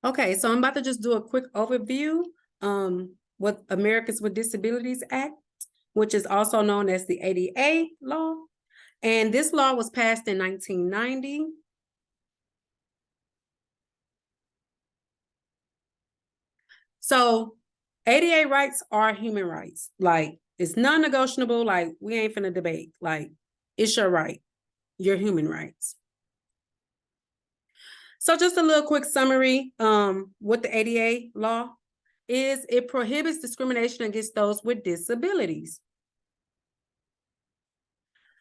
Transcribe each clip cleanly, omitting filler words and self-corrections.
Okay, so I'm about to just do a quick overview. What Americans with Disabilities Act, which is also known as the ADA law. And this law was passed in 1990. So ADA rights are human rights. Like, it's non-negotiable. Like, we ain't finna debate. Like, it's your right, your human rights. So just a little quick summary, what the ADA law is. It prohibits discrimination against those with disabilities.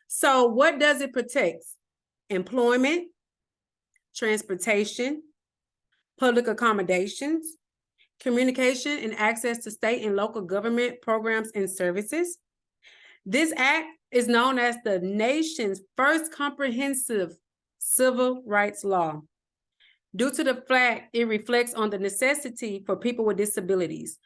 So what does it protect? Employment, transportation, public accommodations, communication and access to state and local government programs and services. This act is known as the nation's first comprehensive civil rights law. Due to the fact it reflects on the necessity for people with disabilities.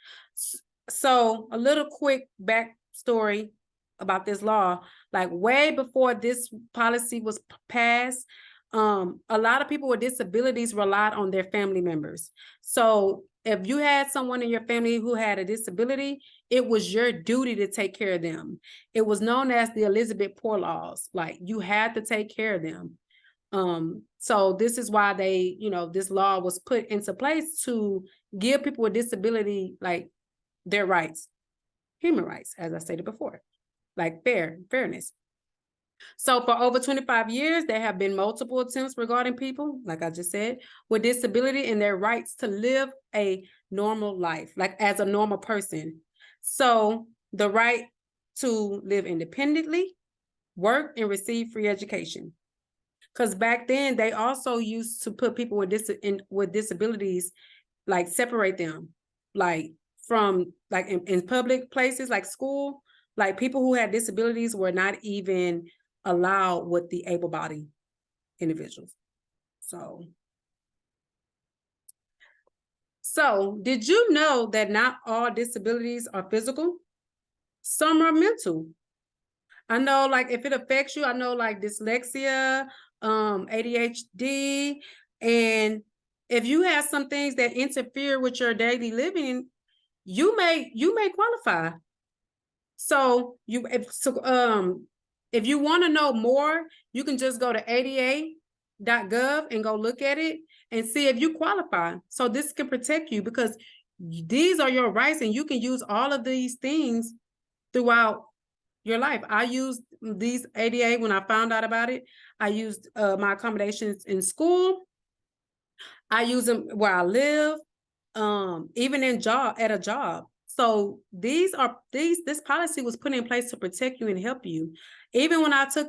So a little quick backstory about this law, like way before this policy was passed, a lot of people with disabilities relied on their family members. So if you had someone in your family who had a disability, it was your duty to take care of them. It was known as the Elizabeth Poor laws. Like, you had to take care of them. So this is why they, this law was put into place to give people with disability, like, their rights, human rights, as I stated before, like fairness. So for over 25 years, there have been multiple attempts regarding people, like I just said, with disability and their rights to live a normal life, like as a normal person. So the right to live independently, work, and receive free education. Because back then, they also used to put people with disabilities, like, separate them, like, from, like, in public places, like school, like, people who had disabilities were not even allowed with the able-bodied individuals. So did you know that not all disabilities are physical? Some are mental. I know, like, if it affects you, I know, like, dyslexia, ADHD, and if you have some things that interfere with your daily living, you may qualify. So if you want to know more, you can just go to ada.gov and go look at it and see if you qualify. So this can protect you, because these are your rights, and you can use all of these things throughout your life. I used these ADA when I found out about it. I used my accommodations in school. I use them where I live, even at a job. So this policy was put in place to protect you and help you. Even when I took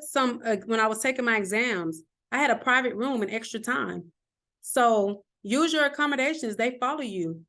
when I was taking my exams, I had a private room and extra time. So use your accommodations. They follow you